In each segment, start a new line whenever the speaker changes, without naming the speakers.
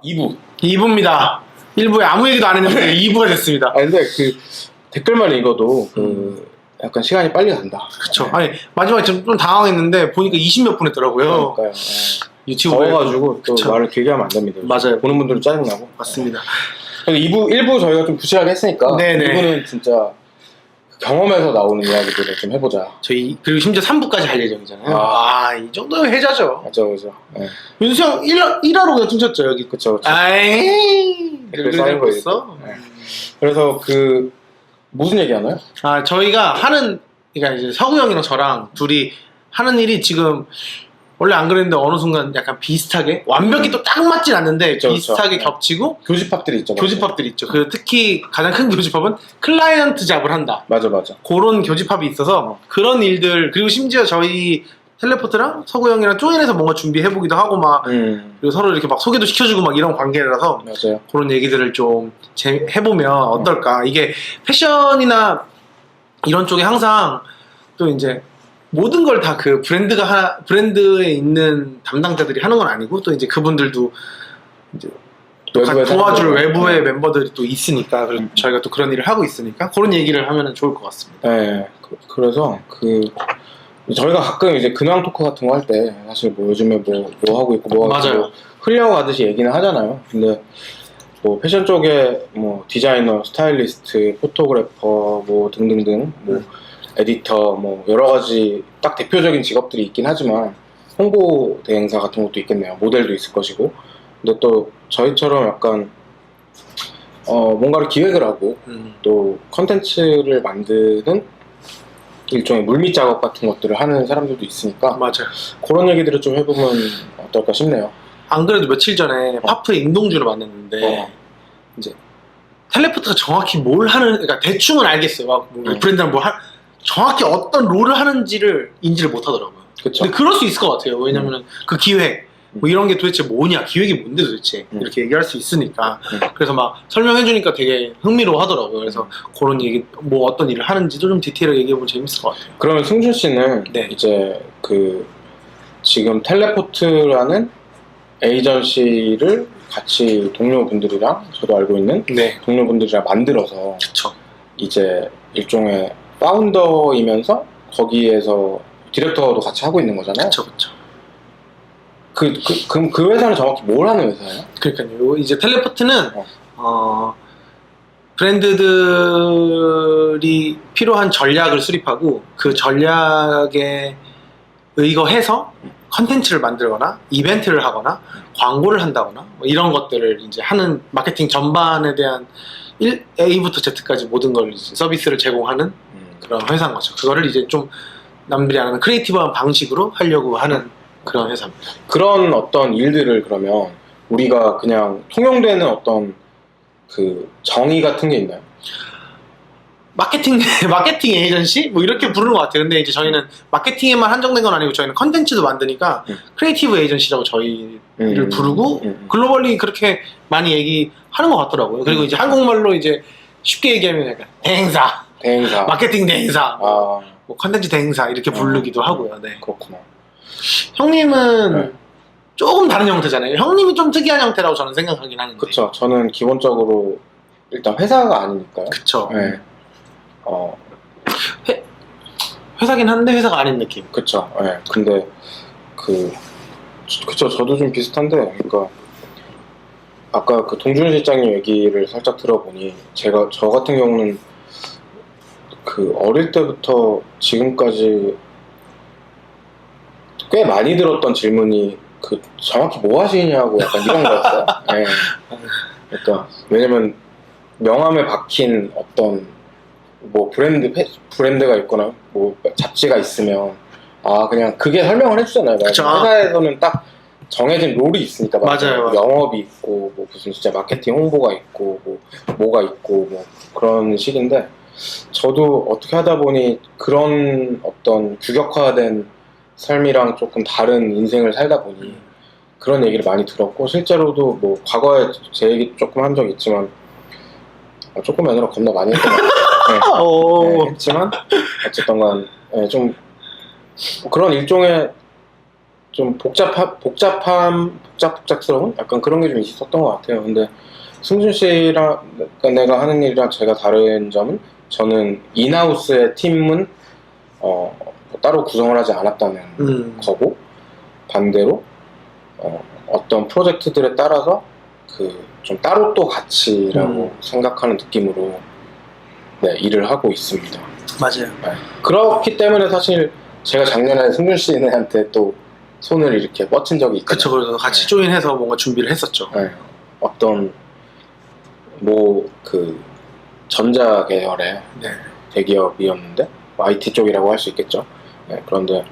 2부.
2부입니다. 1부에 아무 얘기도 안 했는데 2부가 됐습니다.
아 근데 그 댓글만 읽어도 그 약간 시간이 빨리 간다.
그쵸. 아니 마지막에 좀 당황했는데 보니까 20몇 분 했더라고요.
그러니까요.
유튜브에.
더워가지고 또
그쵸.
말을 길게 하면 안 됩니다.
맞아요.
보는 분들은 짜증나고.
맞습니다.
근데 1부 저희가 좀 부실하게 했으니까
네네.
2부는 진짜 경험에서 나오는 이야기들을 좀 해보자.
저희 그리고 심지어 3부까지 할 예정이잖아요.
아.
이 정도면 해자죠.
맞죠. 네.
윤수 형 1화로 그냥 퉁쳤죠 여기.
그쵸.
아이
댓글 쌓인 거
있어.
네. 그래서 그 무슨 얘기 하나요?
저희가 하는 그러니까 이제 서구 형이랑 저랑 둘이 하는 일이 지금 원래 안 그랬는데 어느 순간 약간 비슷하게 완벽히 또 딱 맞진 않는데
그쵸,
비슷하게
그쵸.
겹치고
교집합들이 있죠.
교집합들이 있죠. 그 특히 가장 큰 교집합은 클라이언트 잡을 한다.
맞아.
그런 교집합이 있어서 그런 일들 그리고 심지어 저희 텔레포트랑 서구 형이랑 조인해서 뭔가 준비해보기도 하고 막 그리고 서로 이렇게 막 소개도 시켜주고 막 이런 관계라서
맞아요.
그런 얘기들을 좀 해보면 어떨까. 이게 패션이나 이런 쪽에 항상 또 이제 모든 걸 다 그 브랜드에 있는 담당자들이 하는 건 아니고 또 이제 그분들도 이제 도와줄 외부의 멤버들이 또 있으니까 저희가 또 그런 일을 하고 있으니까 그런 얘기를 하면 좋을 것 같습니다.
네, 그래서 저희가 가끔 이제 근황 토크 같은 거 할 때 사실 뭐 요즘에 뭐 하고 있고 뭐 하고 있고 흘려가듯이 얘기는 하잖아요. 근데 뭐 패션 쪽에 뭐 디자이너, 스타일리스트, 포토그래퍼 뭐 등등등 뭐 에디터 뭐 여러 가지 딱 대표적인 직업들이 있긴 하지만 홍보 대행사 같은 것도 있겠네요. 모델도 있을 것이고. 근데 또 저희처럼 약간 뭔가를 기획을 하고 또 컨텐츠를 만드는 일종의 물밑 작업 같은 것들을 하는 사람들도 있으니까
맞아요.
그런 얘기들을 좀 해보면 어떨까 싶네요.
안 그래도 며칠 전에 파프의 임동주를 만났는데 이제 텔레포트가 정확히 뭘 하는 그러니까 대충은 알겠어요. 막 브랜드랑 뭐 정확히 어떤 롤을 하는지를 인지를 못 하더라고요.
그쵸.
근데 그럴 수 있을 것 같아요. 왜냐면은 그 기획 뭐 이런 게 도대체 뭐냐, 기획이 뭔데 도대체 이렇게 얘기할 수 있으니까. 그래서 막 설명해주니까 되게 흥미로워 하더라고요. 그래서 그런 얘기, 뭐 어떤 일을 하는지도 좀 디테일하게 얘기해보면 재밌을 것 같아요.
그러면 승준 씨는 이제 지금 텔레포트라는 에이전시를 같이 동료분들이랑 저도 알고 있는 동료분들이랑 만들어서
그쵸.
이제 일종의 파운더이면서 거기에서 디렉터도 같이 하고 있는 거잖아요.
그쵸.
그럼 그 회사는 정확히 뭘 하는 회사예요?
그러니까요. 이제 텔레포트는 브랜드들이 필요한 전략을 수립하고 그 전략에 의거해서 컨텐츠를 만들거나 이벤트를 하거나 광고를 한다거나 뭐 이런 것들을 이제 하는 마케팅 전반에 대한 A부터 Z까지 모든 걸 이제 서비스를 제공하는 그런 회사인 거죠. 그거를 이제 좀 남들이 안 하는 크리에이티브한 방식으로 하려고 하는 그런 회사입니다.
그런 어떤 일들을 그러면 우리가 그냥 통용되는 어떤 그 정의 같은 게 있나요?
마케팅 에이전시? 뭐 이렇게 부르는 것 같아요. 근데 이제 저희는 마케팅에만 한정된 건 아니고 저희는 컨텐츠도 만드니까 크리에이티브 에이전시라고 저희를 부르고 글로벌리 그렇게 많이 얘기하는 것 같더라고요. 그리고 이제 한국말로 이제 쉽게 얘기하면 약간 대행사. 마케팅 대행사, 뭐 컨텐츠 대행사 이렇게 부르기도 하고요. 네.
그렇구나.
형님은 조금 다른 형태잖아요. 형님이 좀 특이한 형태라고 저는 생각하긴 하는데.
그쵸. 저는 기본적으로 일단 회사가 아니니까요.
그쵸.
네.
회사긴 한데 회사가 아닌 느낌.
그쵸. 네. 근데 그쵸. 저도 좀 비슷한데, 그러니까 아까 그 동준 실장님 얘기를 살짝 들어보니 저 같은 경우는 어릴 때부터 지금까지 꽤 많이 들었던 질문이 정확히 뭐 하시냐고 약간 이런 거였어요. 네. 그러니까 왜냐면 명함에 박힌 어떤 뭐 브랜드가 있거나 뭐 잡지가 있으면 그냥 그게 설명을 해주잖아요. 회사에서는 딱 정해진 롤이 있으니까
맞아요.
영업이 있고 뭐 무슨 진짜 마케팅 홍보가 있고 뭐가 있고 뭐 그런 식인데 저도 어떻게 하다 보니 그런 어떤 규격화된 삶이랑 조금 다른 인생을 살다 보니 그런 얘기를 많이 들었고 실제로도 뭐 과거에 제 얘기 조금 한 적 있지만 조금이 아니라 겁나 많이 했던 것 같아요. 네, 했지만 어쨌든 간 좀 그런 일종의 좀 복잡스러운 약간 그런 게 좀 있었던 것 같아요. 근데 승준 씨랑 내가 하는 일이랑 제가 다른 점은 저는 인하우스의 팀은 따로 구성을 하지 않았다는 거고, 반대로 어떤 프로젝트들에 따라서 그 좀 따로 또 가치라고 생각하는 느낌으로 네, 일을 하고 있습니다.
맞아요.
네. 그렇기 때문에 사실 제가 작년에 승준 씨한테 또 손을 이렇게 뻗친 적이 있거든요.
그쵸. 그래서 같이 조인해서 뭔가 준비를 했었죠.
네. 어떤 뭐 그 전자 계열의
네.
대기업이었는데 IT 쪽이라고 할 수 있겠죠. 네. 그런데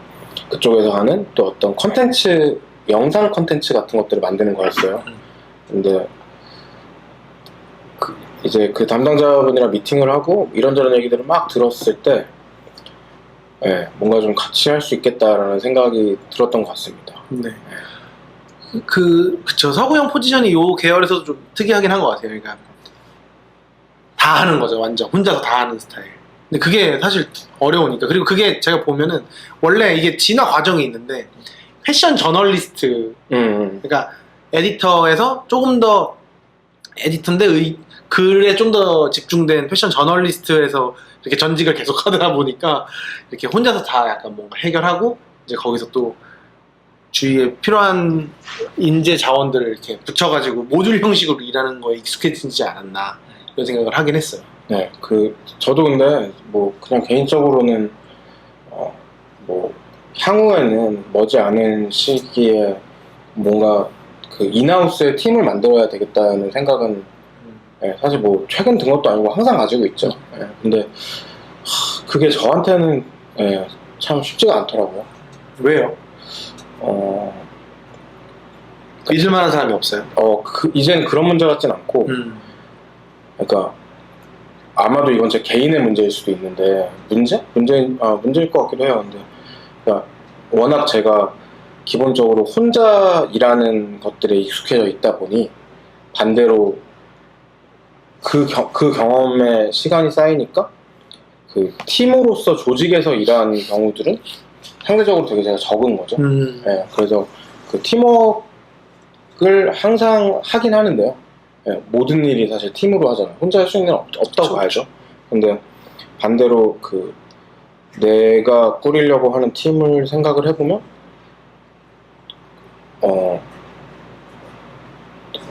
그쪽에서 하는 또 어떤 컨텐츠, 영상 컨텐츠 같은 것들을 만드는 거였어요. 근데 이제 그 담당자분이랑 미팅을 하고 이런저런 얘기들을 막 들었을 때 네, 뭔가 좀 같이 할 수 있겠다라는 생각이 들었던 것 같습니다.
네. 그쵸. 서구형 포지션이 요 계열에서도 좀 특이하긴 한 것 같아요. 그러니까 다 하는 거죠. 완전 혼자서 다 하는 스타일. 근데 그게 사실 어려우니까. 그리고 그게 제가 보면은 원래 이게 진화 과정이 있는데 패션 저널리스트 그러니까 에디터에서 조금 더 에디터인데 글에 좀 더 집중된 패션 저널리스트에서 이렇게 전직을 계속 하다 보니까 이렇게 혼자서 다 약간 뭔가 해결하고 이제 거기서 또 주위에 필요한 인재 자원들을 이렇게 붙여가지고 모듈 형식으로 일하는 거에 익숙해지지 않았나 이런 생각을 하긴 했어요.
네, 저도 근데 뭐 그냥 개인적으로는 뭐 향후에는 머지않은 시기에 뭔가 그 인하우스의 팀을 만들어야 되겠다는 생각은 네, 사실 뭐 최근 든 것도 아니고 항상 가지고 있죠. 네, 근데 그게 저한테는 참 쉽지가 않더라고요.
왜요? 믿을 만한 사람이 없어요.
이제는 그런 문제 같진 않고, 그러니까 아마도 이건 제 개인의 문제일 수도 있는데 문제일 것 같기도 해요. 근데 그러니까 워낙 제가 기본적으로 혼자 일하는 것들에 익숙해져 있다 보니 반대로 그 경험에 시간이 쌓이니까 그 팀으로서 조직에서 일하는 경우들은 상대적으로 되게 제가 적은 거죠. 네, 그래서 그 팀워크를 항상 하긴 하는데요. 네, 모든 일이 사실 팀으로 하잖아요. 혼자 할 수 있는 건 없다고 봐야죠. 근데 반대로 그 내가 꾸리려고 하는 팀을 생각을 해보면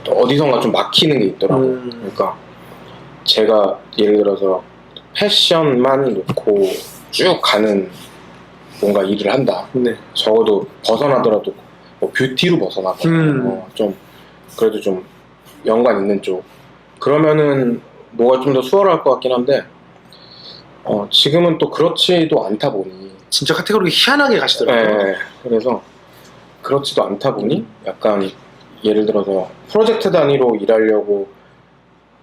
어디선가 좀 막히는 게 있더라고요. 그러니까 제가 예를 들어서 패션만 놓고 쭉 가는 뭔가 일을 한다.
네.
적어도 벗어나더라도 뭐 뷰티로 벗어나거나 좀 그래도 좀 연관 있는 쪽. 그러면은 뭐가 좀 더 수월할 것 같긴 한데 지금은 또 그렇지도 않다 보니
진짜 카테고리 희한하게 가시더라고요.
네, 그래서 그렇지도 않다 보니 약간 예를 들어서 프로젝트 단위로 일하려고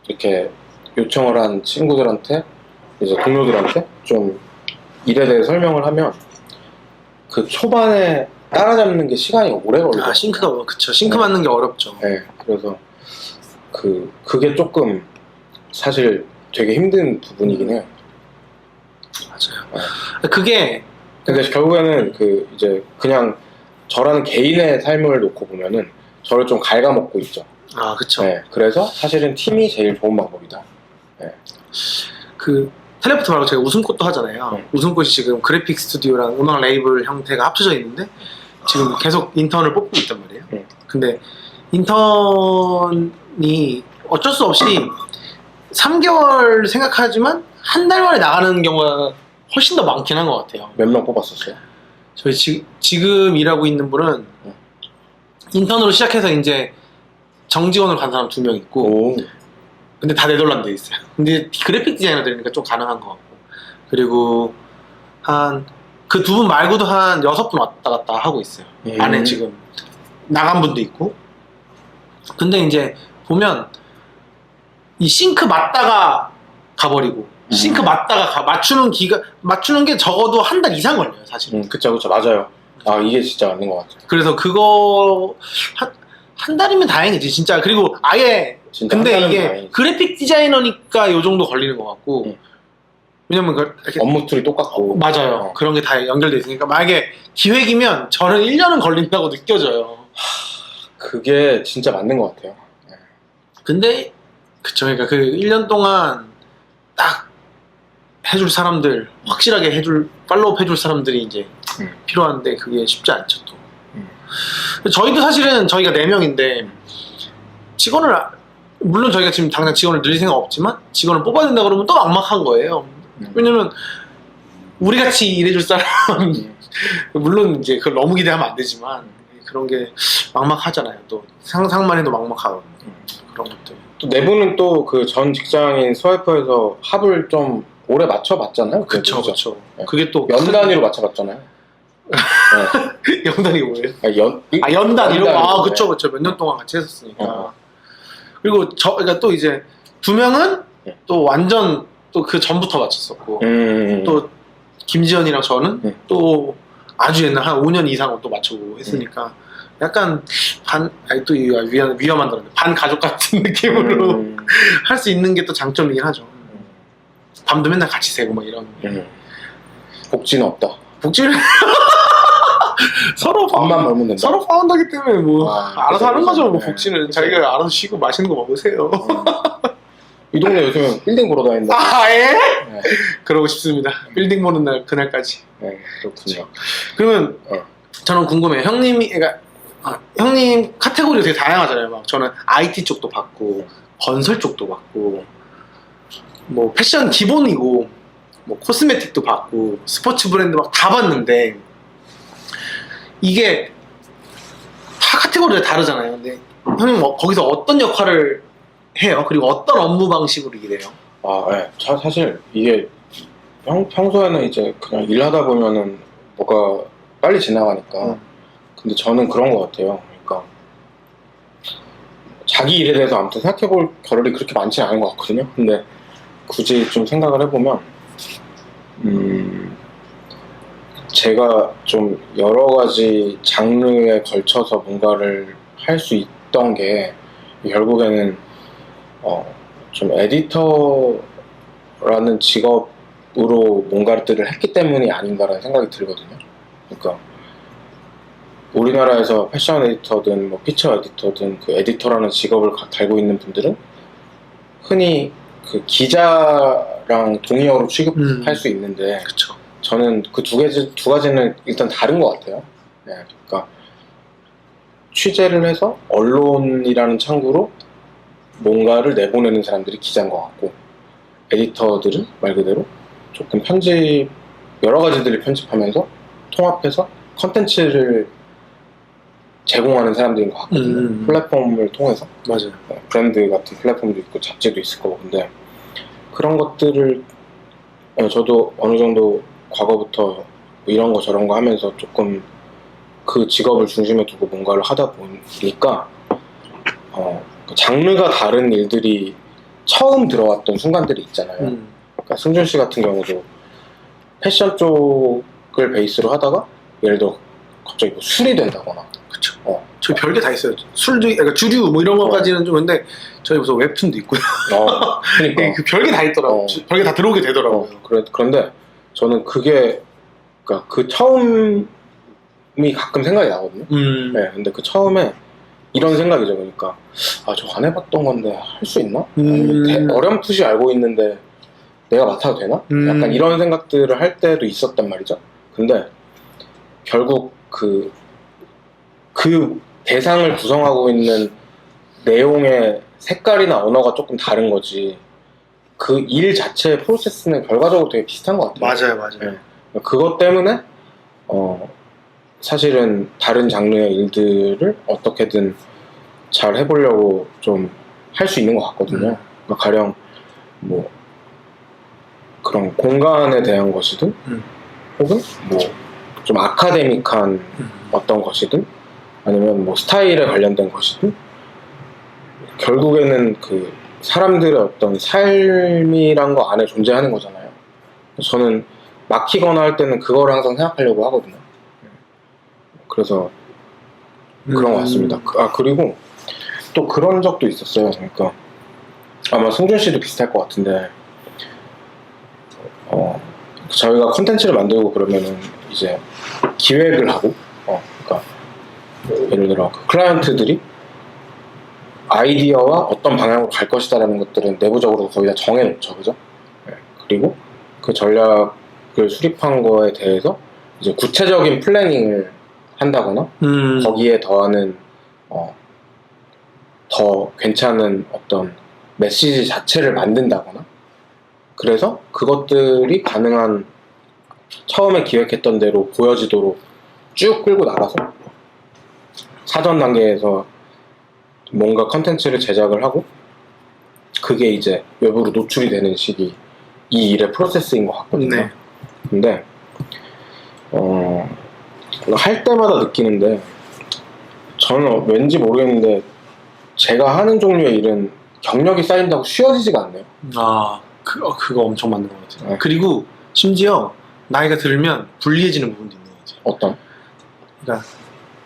이렇게 요청을 한 친구들한테 이제 동료들한테 좀 일에 대해 설명을 하면 그 초반에 따라잡는 게 시간이 오래 걸려요.
싱크가 그쵸. 싱크 맞는 게 어렵죠.
네, 그래서 그게 조금 사실 되게 힘든 부분이긴 해요.
맞아요. 그게
근데 결국에는 이제 그냥 저라는 개인의 삶을 놓고 보면은 저를 좀 갉아먹고 있죠.
그쵸.
네, 그래서 사실은 팀이 제일 좋은 방법이다. 네.
그 텔레포트 말고 제가 웃음꽃도 하잖아요. 웃음꽃이 지금 그래픽 스튜디오랑 음악 레이블 형태가 합쳐져 있는데 지금 계속 인턴을 뽑고 있단 말이에요. 근데 인턴이 어쩔 수 없이 3개월 생각하지만 한 달 만에 나가는 경우가 훨씬 더 많긴 한 것 같아요.
몇 명 뽑았었어요?
저희 지금 일하고 있는 분은 인턴으로 시작해서 이제 정직원으로 간 사람 2명 있고 근데 다 네덜란드에 있어요. 근데 그래픽 디자이너들이니까 좀 가능한 것 같고 그리고 그 2분 말고도 한 6분 왔다 갔다 하고 있어요. 안에 지금 나간 분도 있고 근데 이제 보면 이 싱크 맞다가 가버리고 싱크 맞다가 맞추는 게 적어도 한 달 이상 걸려요 사실은.
그쵸 맞아요. 이게 진짜 맞는 것 같아요.
그래서 그거 한 달이면 다행이지 진짜. 그리고 아예
진짜
근데 이게
다행이지.
그래픽 디자이너니까 요 정도 걸리는 것 같고 왜냐면 이렇게
업무 툴이 똑같고.
맞아요. 그런 게 다 연결돼 있으니까 만약에 기획이면 저는 1년은 걸린다고 느껴져요.
그게 진짜 맞는 것 같아요.
근데 그쵸. 그러니까 그 1년 동안 딱 해줄 사람들, 확실하게 팔로우업 해줄 사람들이 이제 필요한데 그게 쉽지 않죠 또. 저희도 사실은 저희가 4명인데 직원을 물론 저희가 지금 당장 직원을 늘릴 생각 없지만 직원을 뽑아야 된다 그러면 또 막막한 거예요. 왜냐면 우리 같이 일해줄 사람 물론 이제 그걸 너무 기대하면 안 되지만 그런 게 막막하잖아요. 또 상상만 해도 막막하고 그런 것들.
또 내부는 또 그 전 직장인 스와이퍼에서 합을 좀 오래 맞춰봤잖아요.
그쵸.
네.
그게 또
연 단위로 맞춰봤잖아요. 네.
연 단위가 뭐예요?
연
단위로? 아,
네.
그쵸. 몇 년 동안 같이 했었으니까. 그리고 그러니까 또 이제 2명은 또 완전 또 그 전부터 맞췄었고, 또 김지현이랑 저는 또 아주 옛날 한 5년 이상은 또 맞춰보고 했으니까 약간 또 위험한다는데 반 가족 같은 느낌으로 할 수 있는 게 또 장점이긴 하죠. 밤도 맨날 같이 새고 막 이런.
복지는 없다.
복지를 서로
밥만 벌면 된다.
서로 파운드하기 때문에 뭐 알아서 하는 거죠. 뭐
네.
복지는 자기가 알아서 쉬고 맛있는 거 먹으세요.
이 동네 요즘은 빌딩 보러 다닌다.
아 예?
네.
그러고 싶습니다. 빌딩 보는 날 그날까지.
네, 그렇군요.
그러면 저는 궁금해요. 형님이 그러니까 형님 카테고리가 되게 다양하잖아요. 막 저는 IT 쪽도 봤고 건설 쪽도 봤고 뭐 패션 기본이고 뭐 코스메틱도 봤고 스포츠 브랜드 막 다 봤는데 이게 다 카테고리가 다르잖아요. 근데 형님 거기서 어떤 역할을 해요? 그리고 어떤 업무 방식으로 일해요?
네. 사실 이게 평소에는 이제 그냥 일하다 보면은 뭐가 빨리 지나가니까. 근데 저는 그런 것 같아요. 그러니까 자기 일에 대해서 아무튼 생각해볼 겨를이 그렇게 많지는 않은 것 같거든요. 근데 굳이 좀 생각을 해보면 제가 좀 여러 가지 장르에 걸쳐서 뭔가를 할 수 있던 게 결국에는 좀 에디터라는 직업으로 뭔가들을 했기 때문이 아닌가라는 생각이 들거든요. 그러니까 우리나라에서 패션 에디터든 뭐 피처 에디터든 그 에디터라는 직업을 달고 있는 분들은 흔히 그 기자랑 동의어로 취급할 수 있는데
그쵸.
저는 그 두 가지는 일단 다른 것 같아요. 네, 그러니까 취재를 해서 언론이라는 창구로 뭔가를 내보내는 사람들이 기자인 것 같고 에디터들은 말 그대로 조금 여러 가지들을 편집하면서 통합해서 컨텐츠를 제공하는 사람들인 것 같거든요. 플랫폼을 통해서.
맞아요.
브랜드 같은 플랫폼도 있고 잡지도 있을 거고. 근데 그런 것들을 저도 어느 정도 과거부터 이런 거 저런 거 하면서 조금 그 직업을 중심에 두고 뭔가를 하다 보니까 장르가 다른 일들이 처음 들어왔던 순간들이 있잖아요. 그러니까 승준 씨 같은 경우도 패션 쪽을 베이스로 하다가 예를 들어 갑자기 뭐 술이 된다거나.
그쵸. 저희 별게 다 있어요. 술도, 그러니까 주류 뭐 이런 것까지는 좀 근데 저희 무슨 웹툰도 있고요.
그러니까
그 별게 다 있더라고요. 별게 다 들어오게 되더라고요.
그런데 저는 그러니까 그 처음이 가끔 생각이 나거든요. 네, 근데 그 처음에 이런 생각이죠. 그러니까 저 안 해봤던 건데 할 수 있나? 어렴풋이 알고 있는데 내가 맡아도 되나? 약간 이런 생각들을 할 때도 있었단 말이죠. 근데 결국 그 대상을 구성하고 있는 내용의 색깔이나 언어가 조금 다른 거지 그 일 자체의 프로세스는 결과적으로 되게 비슷한 것 같아요.
맞아요.
네. 그것 때문에 사실은 다른 장르의 일들을 어떻게든 잘 해보려고 좀 할 수 있는 것 같거든요. 그러니까 가령 뭐 그런 공간에 대한 것이든 혹은 뭐 좀 아카데믹한 어떤 것이든 아니면 뭐 스타일에 관련된 것이든 결국에는 그 사람들의 어떤 삶이란 거 안에 존재하는 거잖아요. 저는 막히거나 할 때는 그거를 항상 생각하려고 하거든요. 그래서 그런 것 같습니다. 그리고 또 그런 적도 있었어요. 그러니까 아마 승준 씨도 비슷할 것 같은데 저희가 컨텐츠를 만들고 그러면은 이제 기획을 하고, 그러니까 예를 들어 그 클라이언트들이 아이디어와 어떤 방향으로 갈 것이다라는 것들은 내부적으로 거의 다 정해놓죠, 그죠? 네. 그리고 그 전략을 수립한 거에 대해서 이제 구체적인 플래닝을 한다거나 거기에 더하는 더 괜찮은 어떤 메시지 자체를 만든다거나, 그래서 그것들이 가능한 처음에 기획했던 대로 보여지도록 쭉 끌고 나가서 사전 단계에서 뭔가 컨텐츠를 제작을 하고 그게 이제 외부로 노출이 되는 식이 이 일의 프로세스인 것 같거든요.
네.
근데 할 때마다 느끼는데, 저는 왠지 모르겠는데 제가 하는 종류의 일은 경력이 쌓인다고 쉬워지지가 않네요.
그거 엄청 맞는 것 같아요.
네.
그리고 심지어 나이가 들면 불리해지는 부분도 있는 거죠.
어떤?
그러니까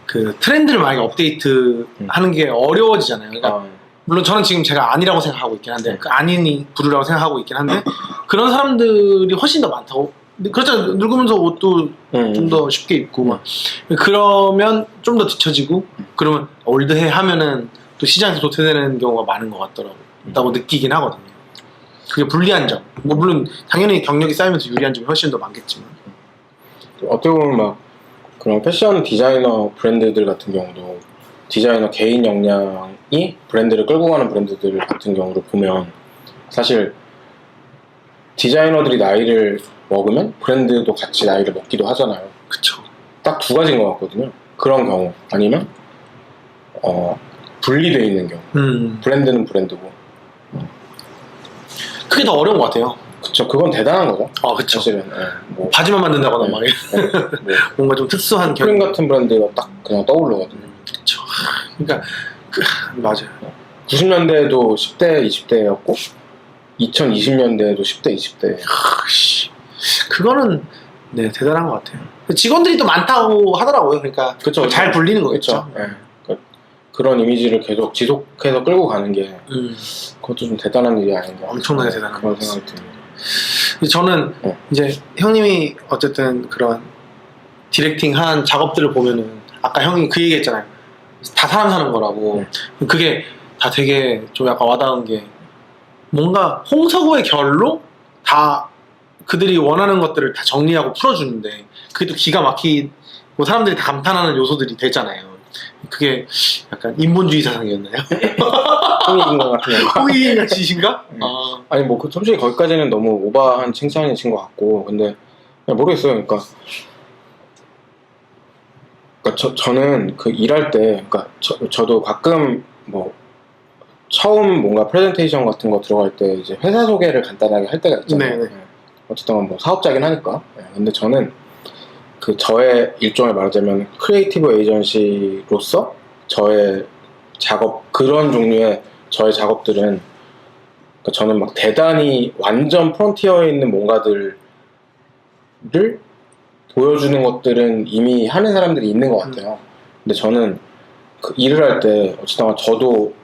그 트렌드를 만약에 업데이트 하는 게 어려워지잖아요. 그러니까 물론 저는 지금 제가 아니라고 생각하고 있긴 한데, 그 아닌이 부르라고 생각하고 있긴 한데, 그런 사람들이 훨씬 더 많다고. 그렇잖아요. 늙으면서 옷도 좀 더 쉽게 입고 막. 그러면 좀 더 뒤처지고, 그러면 올드해 하면은 또 시장에서 도태되는 경우가 많은 것 같다고 느끼긴 하거든요. 그게 불리한 점. 뭐 물론 당연히 경력이 쌓이면서 유리한 점이 훨씬 더 많겠지만.
어떻게 보면 막 그런 패션 디자이너 브랜드들 같은 경우도 디자이너 개인 역량이 브랜드를 끌고 가는 브랜드들 같은 경우를 보면 사실 디자이너들이 나이를 먹으면 브랜드도 같이 나이를 먹기도 하잖아요.
그쵸.
딱 두 가지인 것 같거든요. 그런 경우 아니면 분리되어 있는 경우. 브랜드는 브랜드고.
그게 더 어려운 것 같아요.
그쵸. 그건 대단한 거죠.
그쵸.
사실은. 뭐,
바지만 만든다거나
네.
막
뭐,
뭔가 좀 특수한
스프링 같은 브랜드가 딱 그냥 떠오르거든요.
그쵸. 그러니까 맞아요.
90년대에도 10대, 20대였고 2020년대에도 10대, 20대.
그거는 네 대단한 것 같아요. 직원들이 또 많다고 하더라고요. 그러니까
그쵸,
잘 불리는 거겠죠.
네. 그런 이미지를 계속 지속해서 끌고 가는 게 그것도 좀 대단한 일이 아닌가.
엄청나게 대단한
그런
것
생각이 듭니다.
저는 이제 형님이 어쨌든 그런 디렉팅한 작업들을 보면은 아까 형이 그 얘기했잖아요. 다 사람 사는 거라고. 그게 다 되게 좀 약간 와닿은 게, 뭔가 홍서구의 결로 다 그들이 원하는 것들을 다 정리하고 풀어주는데 그게 또 기가 막히고 사람들이 다 감탄하는 요소들이 되잖아요. 그게 약간 인본주의 사상이었나요?
홍익인간 같은 거.
홍익인간 지신가?
아니 뭐 솔직히 거기까지는 너무 오버한 칭찬이신 것 같고, 근데 그냥 모르겠어요. 그러니까 저는 그 일할 때, 그러니까 저도 가끔 뭐 처음 뭔가 프레젠테이션 같은 거 들어갈 때 이제 회사 소개를 간단하게 할 때가 있잖아요.
네네.
어쨌든 뭐 사업자긴 하니까. 근데 저는 그 저의 일종의 말하자면 크리에이티브 에이전시로서 저의 작업, 그런 종류의 저의 작업들은, 그러니까 저는 막 대단히 완전 프론티어에 있는 뭔가들을 보여주는 것들은 이미 하는 사람들이 있는 것 같아요. 근데 저는 그 일을 할 때 어쨌든 저도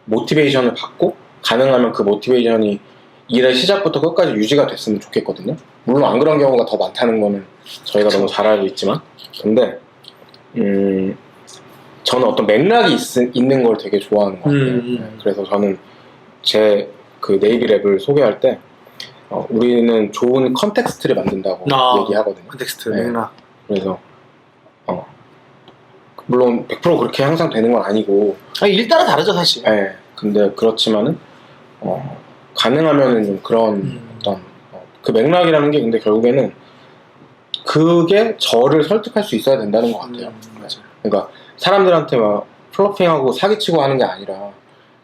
모티베이션을 받고, 가능하면 그 모티베이션이 일의 시작부터 끝까지 유지가 됐으면 좋겠거든요. 물론 안 그런 경우가 더 많다는 거는 저희가 너무 잘 알고 있지만, 근데 저는 어떤 맥락이 있는 걸 되게 좋아하는 것 같아요. 그래서 저는 제 그 네이비랩을 소개할 때 우리는 좋은 컨텍스트를 만든다고 얘기하거든요.
컨텍스트, 맥락.
그래서 물론 100% 그렇게 항상 되는 건 아니고,
일 따라 다르죠 사실.
근데 그렇지만은 가능하면은 좀 그런 어떤 그 맥락이라는 게, 근데 결국에는 그게 저를 설득할 수 있어야 된다는 것 같아요.
맞아요.
그러니까 사람들한테 막 플러핑하고 사기치고 하는 게 아니라,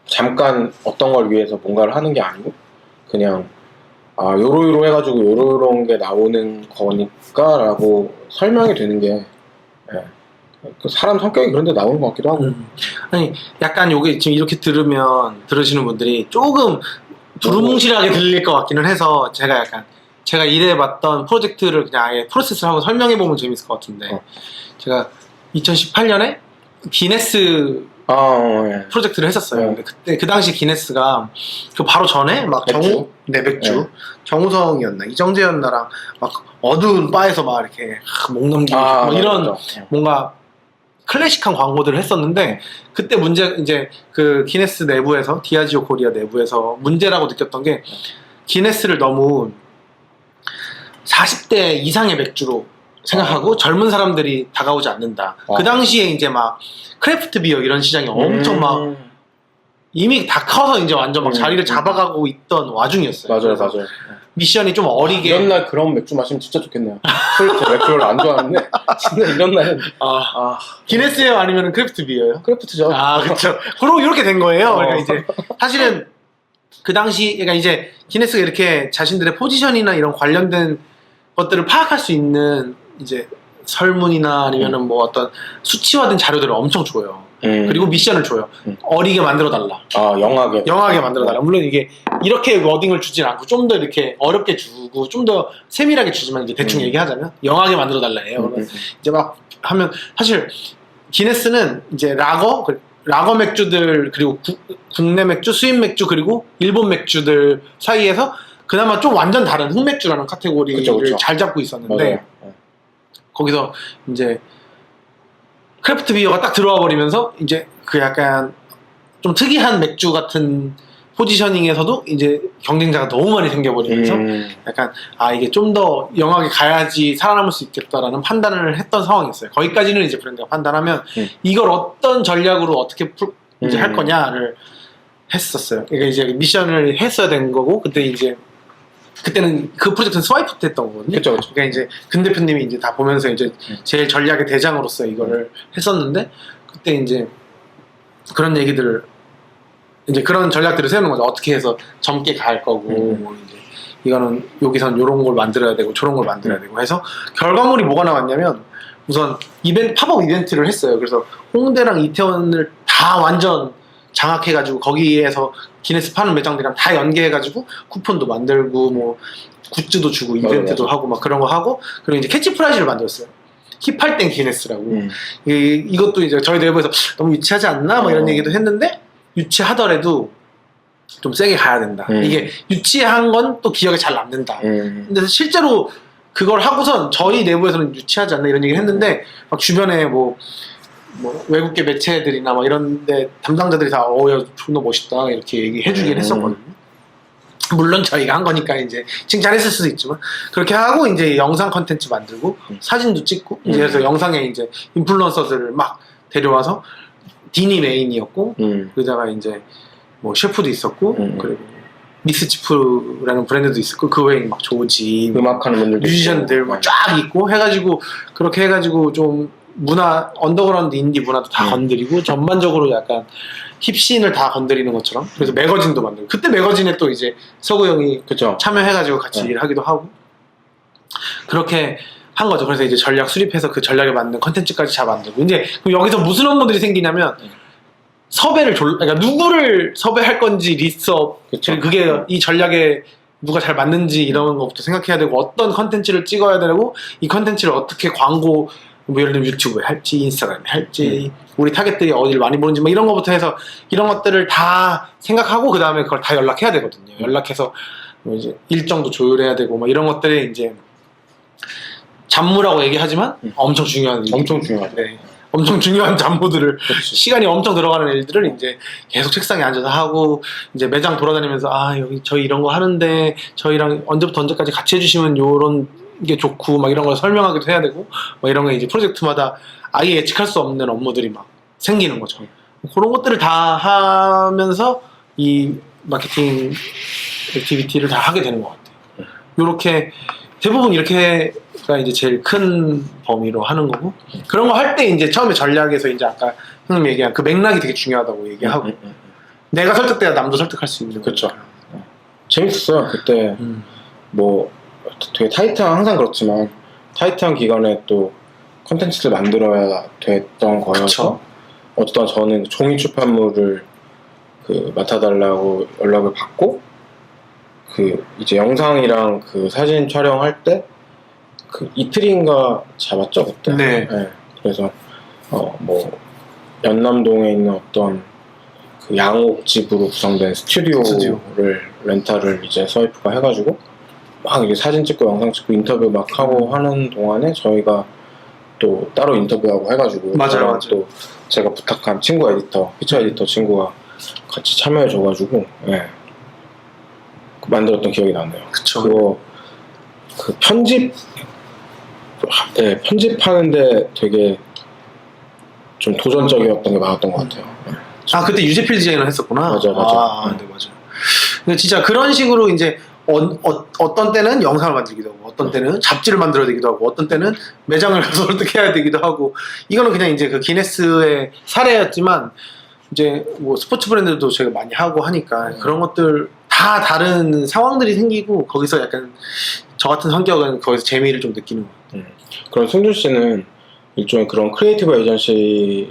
잠깐 어떤 걸 위해서 뭔가를 하는 게 아니고 그냥 요로요로 해가지고 요런 게 나오는 거니까 라고 설명이 되는 게 사람 성격이 그런 데 나오는 것 같기도 하고.
아니 약간 요게 지금 이렇게 들으시는 분들이 조금 두루뭉실하게 들릴 것 같기는 해서, 제가 일해봤던 프로젝트를 그냥 아예 프로세스를 한번 설명해보면 재밌을 것 같은데, 제가 2018년에 기네스
예.
프로젝트를 했었어요. 근데 그때 그 당시 기네스가 그 바로 전에 막
맥주?
맥주
네.
정우성이었나 이정재였나랑 막 어두운 바에서 막 이렇게 목 넘기고 막 이런
맞죠.
뭔가 클래식한 광고들을 했었는데 그때 문제 이제 그 기네스 내부에서 디아지오 코리아 내부에서 문제라고 느꼈던 게 기네스를 너무 40대 이상의 맥주로 생각하고 젊은 사람들이 다가오지 않는다. 그 당시에 이제 막 크래프트 비어 이런 시장이 엄청 막 이미 다 커서 이제 완전 막 자리를 잡아가고 있던 와중이었어요.
맞아요,
그래서
맞아요.
미션이 좀 어리게
이런 날 그런 맥주 마시면 진짜 좋겠네요. 제 맥주 별로 안 좋아하는데 진짜 이런 날은
기네스예요 아니면 크래프트 비어요?
크래프트죠.
그렇죠. 그리고 이렇게 된 거예요. 그러니까
어.
이제 사실은 그 당시 그러니까 이제 기네스가 이렇게 자신들의 포지션이나 이런 관련된 것들을 파악할 수 있는 이제 설문이나 아니면은 뭐 어떤 수치화된 자료들을 엄청 줘요. 그리고 미션을 줘요. 어리게 만들어 달라. 영하게 만들어 달라. 물론 이게 이렇게 워딩을 주진 않고 좀 더 이렇게 어렵게 주고 좀 더 세밀하게 주지만 이제 대충 얘기하자면 영하게 만들어 달라예요. 그러면 이제 막 하면 사실 기네스는 이제 라거 맥주들 그리고 국내 맥주, 수입 맥주 그리고 일본 맥주들 사이에서 그나마 좀 완전 다른 흑맥주라는 카테고리를
그쵸.
잘 잡고 있었는데
맞아요.
거기서 이제 크래프트 비어가 딱 들어와 버리면서 이제 그 약간 좀 특이한 맥주 같은 포지셔닝에서도 이제 경쟁자가 너무 많이 생겨버리면서 약간 이게 좀 더 영하게 가야지 살아남을 수 있겠다라는 판단을 했던 상황이었어요. 거기까지는 이제 브랜드가 판단하면 이걸 어떤 전략으로 어떻게 이제 할 거냐를 했었어요. 그러니까 이제 미션을 했어야 된 거고 그때는 그 프로젝트는 스와이프 때 했던 거거든요.
그쵸.
그러니까 이제 근 대표님이 이제 다 보면서 이제 제일 전략의 대장으로서 이거를 했었는데 그때 이제 그런 얘기들을 이제 그런 전략들을 세우는 거죠. 어떻게 해서 젊게 갈 거고 뭐 이제 이거는 여기선 요런 걸 만들어야 되고 저런 걸 만들어야 되고 해서 결과물이 뭐가 나왔냐면 우선 팝업 이벤트를 했어요. 그래서 홍대랑 이태원을 다 완전 장악해가지고 거기에서 기네스 파는 매장들이랑 다 연계해가지고 쿠폰도 만들고 뭐 굿즈도 주고 이벤트도 하고 막 그런 거 하고 그리고 이제 캐치프라이즈를 만들었어요. 힙할 땐 기네스라고. 이것도 이제 저희 내부에서 너무 유치하지 않나? 뭐 이런 얘기도 했는데 유치하더라도 좀 세게 가야 된다. 이게 유치한 건 또 기억에 잘 남는다. 근데 실제로 그걸 하고선 저희 내부에서는 유치하지 않나 이런 얘기를 했는데 막 주변에 뭐 외국계 매체들이나 막 이런데 담당자들이 다 야 존나 멋있다 이렇게 얘기해주긴 했었거든요. 물론 저희가 한 거니까 이제 칭찬했을 수도 있지만 그렇게 하고 이제 영상 컨텐츠 만들고 사진도 찍고 이제 그래서 영상에 이제 인플루언서들을 막 데려와서 딘이 메인이었고 그러다가 이제 뭐 셰프도 있었고 그리고 미스치프라는 브랜드도 있었고 그 외에 막 조지
음악하는 분들도
뮤지션들 막 쫙 있고 해가지고 그렇게 해가지고 좀 문화 언더그라운드 인디 문화도 다 건드리고 전반적으로 약간 힙씬을 다 건드리는 것처럼 그래서 매거진도 만들고 그때 매거진에 또 이제 서구 형이
그쵸.
참여해가지고 같이 일을 하기도 하고 그렇게 한 거죠. 그래서 이제 전략 수립해서 그 전략에 맞는 컨텐츠까지 잘 만들고 이제 그럼 여기서 무슨 업무들이 생기냐면 섭외를 그러니까 누구를 섭외할 건지 리스트업 그게 이 전략에 누가 잘 맞는지 이런 것부터 생각해야 되고 어떤 컨텐츠를 찍어야 되고 이 컨텐츠를 어떻게 광고 뭐 예를 들면 유튜브에 할지 인스타그램에 할지 우리 타겟들이 어디를 많이 보는지 뭐 이런 것부터 해서 이런 것들을 다 생각하고 그 다음에 그걸 다 연락해야 되거든요. 연락해서 뭐 이제 일정도 조율해야 되고 뭐 이런 것들이 이제 잡무라고 얘기하지만 엄청 중요한
엄청 중요하죠.
네. 엄청 중요한 잡무들을 시간이 엄청 들어가는 일들을 이제 계속 책상에 앉아서 하고 이제 매장 돌아다니면서 여기 저희 이런 거 하는데 저희랑 언제부터 언제까지 같이 해주시면 요런 게 좋고 막 이런 걸 설명하기도 해야 되고 막 이런 거 이제 프로젝트마다 아예 예측할 수 없는 업무들이 막 생기는 거죠. 그런 것들을 다 하면서 이 마케팅 액티비티를 다 하게 되는 것 같아요. 요렇게 대부분 이렇게가 이제 제일 큰 범위로 하는 거고 그런 거 할 때 이제 처음에 전략에서 이제 아까 형님 얘기한 그 맥락이 되게 중요하다고 얘기하고 내가 설득돼야 남도 설득할 수 있는
그렇죠. 재밌었어요 그때 뭐 되게 타이트한 항상 그렇지만 타이트한 기간에 또 컨텐츠를 만들어야 됐던 거여서
그쵸?
어쨌든 저는 종이 출판물을 맡아달라고 연락을 받고 이제 영상이랑 사진 촬영할 때 이틀인가 잡았죠 그때.
네.
그래서 뭐 연남동에 있는 어떤 그 양옥집으로 구성된 스튜디오를 렌탈을 이제 서이프가 해가지고 막 이제 사진 찍고 영상 찍고 인터뷰 막 하고 하는 동안에 저희가 또 따로 인터뷰하고 해가지고
맞아요.
또 제가 부탁한 친구 에디터, 피처 에디터 친구가 같이 참여해줘가지고 예. 만들었던 기억이 나네요.
그쵸.
그거 그 편집하는데 되게 좀 도전적이었던 게 많았던 것 같아요.
아, 그때 유재필 디자이너 했었구나.
맞아.
네, 맞아. 근데 진짜 그런 식으로 이제 어떤 때는 영상을 만들기도 하고, 어떤 때는 잡지를 만들어야 되기도 하고, 어떤 때는 매장을 가서 어떻게 해야 되기도 하고, 이거는 그냥 이제 그 기네스의 사례였지만, 이제 뭐 스포츠 브랜드도 제가 많이 하고 하니까 그런 것들 다 다른 상황들이 생기고, 거기서 약간 저 같은 성격은 거기서 재미를 좀 느끼는 것 같아요.
그럼 승준 씨는 일종의 그런 크리에이티브 에이전시에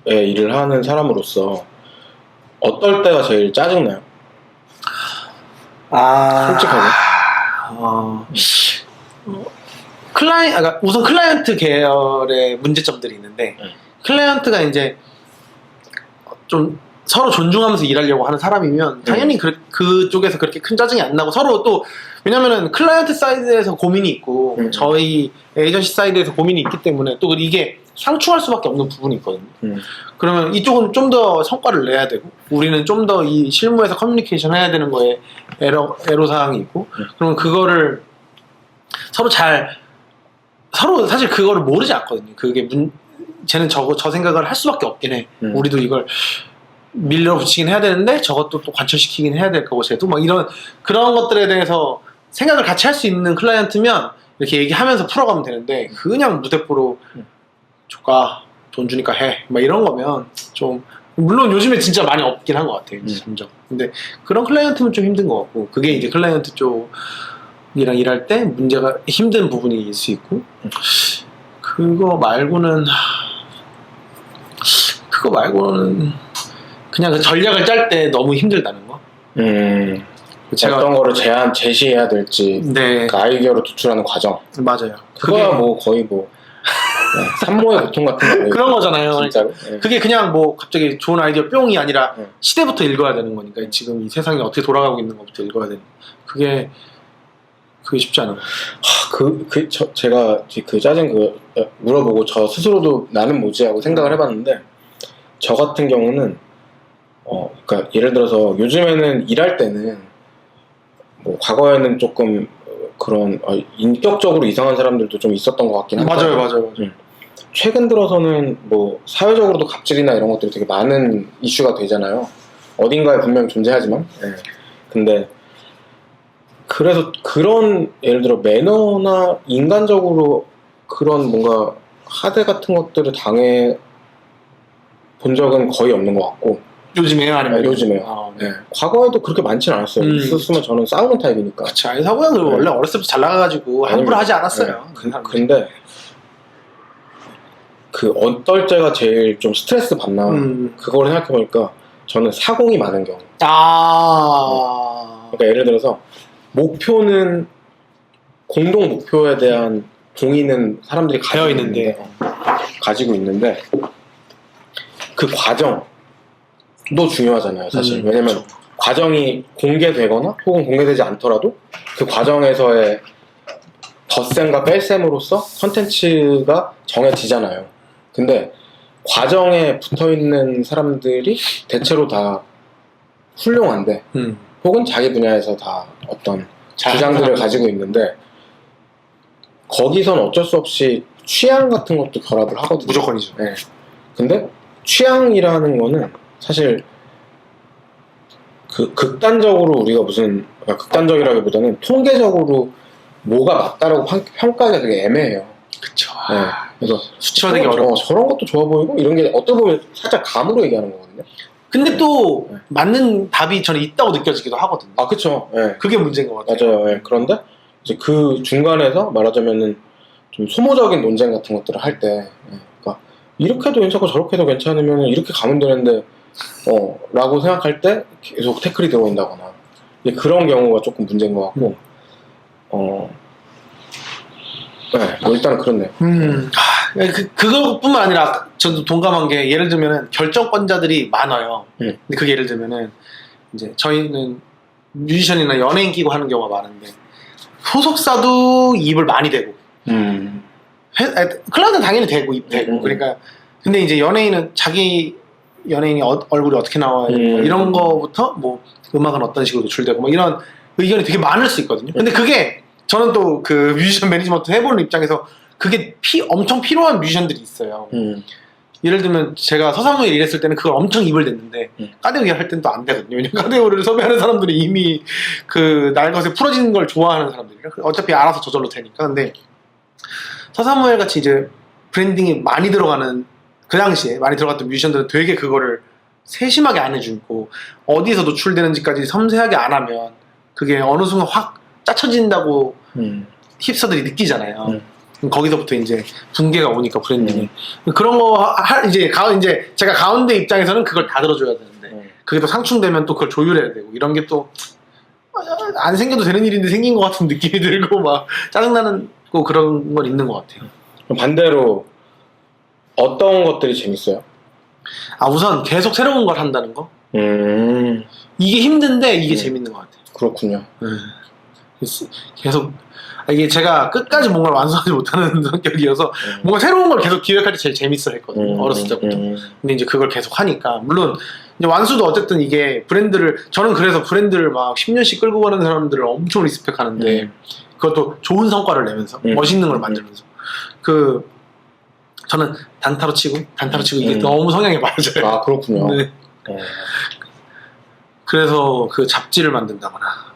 일을 하는 사람으로서 어떨 때가 제일 짜증나요? 솔직하게.
그러니까 우선 클라이언트 계열의 문제점들이 있는데, 클라이언트가 이제 좀 서로 존중하면서 일하려고 하는 사람이면 당연히 그쪽에서 그렇게 큰 짜증이 안 나고, 서로 또 왜냐면은 클라이언트 사이드에서 고민이 있고 저희 에이전시 사이드에서 고민이 있기 때문에 또 이게 상충할 수밖에 없는 부분이 있거든요. 그러면 이쪽은 좀 더 성과를 내야 되고, 우리는 좀 더 이 실무에서 커뮤니케이션 해야 되는 거에 애로사항이 있고, 그러면 그거를 서로 사실 그거를 모르지 않거든요. 그게 쟤는 저 생각을 할 수밖에 없긴 해. 우리도 이걸 밀어붙이긴 해야 되는데 저것도 또 관철시키긴 해야 될 거고, 쟤도 막 그런 것들에 대해서 생각을 같이 할 수 있는 클라이언트면 이렇게 얘기하면서 풀어가면 되는데, 그냥 무대포로 조카 돈 주니까 해 막 이런 거면 좀, 물론 요즘에 진짜 많이 없긴 한 것 같아요, 이제 점점. 근데 그런 클라이언트는 좀 힘든 것 같고, 그게 이제 클라이언트 쪽이랑 일할 때 문제가 힘든 부분이 있을 수 있고, 그거 말고는 그냥 그 전략을 짤 때 너무 힘들다는 거. 제가
어떤 거를 제시해야 될지,
네.
그 아이디어로 도출하는 과정.
맞아요.
그거야 뭐 거의 뭐 산모의 고통 같은 거
그런 거잖아요.
진짜로.
그게 그냥 뭐 갑자기 좋은 아이디어 뿅이 아니라 시대부터 읽어야 되는 거니까, 지금 이 세상이 어떻게 돌아가고 있는 것부터 읽어야 되는. 그게 쉽지 않아요.
제가 그 짜증 물어보고 저 스스로도 나는 뭐지 하고 생각을 해봤는데, 저 같은 경우는 그러니까 예를 들어서 요즘에는 일할 때는 뭐 과거에는 조금 그런 인격적으로 이상한 사람들도 좀 있었던 것 같긴 한데,
맞아요.
최근 들어서는 뭐 사회적으로도 갑질이나 이런 것들이 되게 많은 이슈가 되잖아요. 어딘가에 분명히 존재하지만. 근데 그래서 그런 예를 들어 매너나 인간적으로 그런 뭔가 하대 같은 것들을 당해 본 적은 거의 없는 것 같고.
요즘에요? 아니면
요즘에요. 네. 과거에도 그렇게 많지는 않았어요. 있었으면 저는 싸우는 타입이니까.
그쵸. 아니, 사고형은 원래 어렸을 때부터 잘 나가가지고 함부로 하지 않았어요.
근데 그 어떨 때가 제일 좀 스트레스 받나, 그걸 생각해보니까 저는 사공이 많은 경우. 그러니까 예를 들어서 목표는, 공동 목표에 대한 동의는 사람들이 가지고 있는데 그 과정도 중요하잖아요, 사실. 왜냐면 그렇죠. 과정이 공개되거나 혹은 공개되지 않더라도 그 과정에서의 덧셈과 뺄셈으로써 컨텐츠가 정해지잖아요. 근데 과정에 붙어있는 사람들이 대체로 다 훌륭한데, 혹은 자기 분야에서 다 어떤 주장들을 가지고 있는데, 거기선 어쩔 수 없이 취향 같은 것도 결합을 하거든요.
무조건이죠.
네. 근데 취향이라는 거는 사실 그 극단적으로 우리가 극단적이라기보다는 통계적으로 뭐가 맞다라고 평가하기가 되게 애매해요.
그쵸.
네. 그래서
수치화되기 어려워.
저런 것도 좋아 보이고 이런 게 어떻게 보면 살짝 감으로 얘기하는 거거든요.
근데 또 맞는 답이 저는 있다고 느껴지기도 하거든요.
그쵸. 네.
그게 문제인 것 같아요.
맞아요. 네. 그런데 이제 그 중간에서 말하자면은 좀 소모적인 논쟁 같은 것들을 할 때, 그러니까 이렇게 해도 괜찮고 저렇게 해도 괜찮으면 이렇게 가면 되는데 라고 생각할 때 계속 태클이 들어온다거나, 그런 경우가 조금 문제인 것 같고, 네, 뭐 일단은 그렇네요.
그것뿐만 아니라 저도 동감한 게 예를 들면은 결정권자들이 많아요. 근데 그게 예를 들면은 이제 저희는 뮤지션이나 연예인 끼고 하는 경우가 많은데 소속사도 입을 많이 대고 클라우드는 당연히 대고 입 대고 그러니까 근데 이제 연예인은 자기 연예인이 얼굴이 어떻게 나와야 되고 뭐 이런 거부터 뭐 음악은 어떤 식으로 노출되고 뭐 이런 의견이 되게 많을 수 있거든요. 근데 그게 저는 또 그 뮤지션 매니지먼트 해보는 입장에서 그게 엄청 필요한 뮤지션들이 있어요. 예를 들면 제가 서사무엘 일했을 때는 그걸 엄청 입을 댔는데 까데오 할 때는 또 안 되거든요. 왜냐면 까데오를 섭외하는 사람들이 이미 그 날것에 풀어지는 걸 좋아하는 사람들이라 어차피 알아서 저절로 되니까. 근데 서사무엘 같이 이제 브랜딩이 많이 들어가는 그 당시에 많이 들어갔던 뮤지션들은 되게 그거를 세심하게 안 해주고 어디에서 노출되는지까지 섬세하게 안 하면 그게 어느 순간 확 짜쳐진다고 힙스터들이 느끼잖아요. 거기서부터 이제 붕괴가 오니까 브랜딩이 그런 거 이제 제가 가운데 입장에서는 그걸 다 들어줘야 되는데 그게 또 상충되면 또 그걸 조율해야 되고 이런 게 또 안 생겨도 되는 일인데 생긴 것 같은 느낌이 들고 막 짜증나는 거 그런 건 있는 것 같아요.
반대로 어떤 것들이 재밌어요?
우선 계속 새로운 걸 한다는 거. 이게 힘든데 이게 재밌는 것 같아요.
그렇군요.
계속 이게 제가 끝까지 뭔가를 완성하지 못하는 성격이어서 뭔가 새로운 걸 계속 기획할 때 제일 재밌어 했거든요. 어렸을 때부터. 근데 이제 그걸 계속 하니까 물론 이제 완수도 어쨌든 이게 저는 그래서 브랜드를 막 10년씩 끌고 가는 사람들을 엄청 리스펙하는데 그것도 좋은 성과를 내면서 멋있는 걸 만들면서 저는 단타로 치고 이게 너무 성향이 맞아요.
그렇군요.
네. 그래서 그 잡지를 만든다거나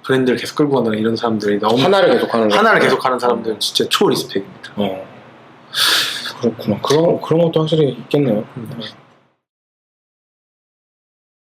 브랜드를 계속 끌고 간다는 이런 사람들이 너무
하나를 계속하는
사람들은 진짜 초 리스펙입니다.
그렇구나. 그런 것도 확실히 있겠네요.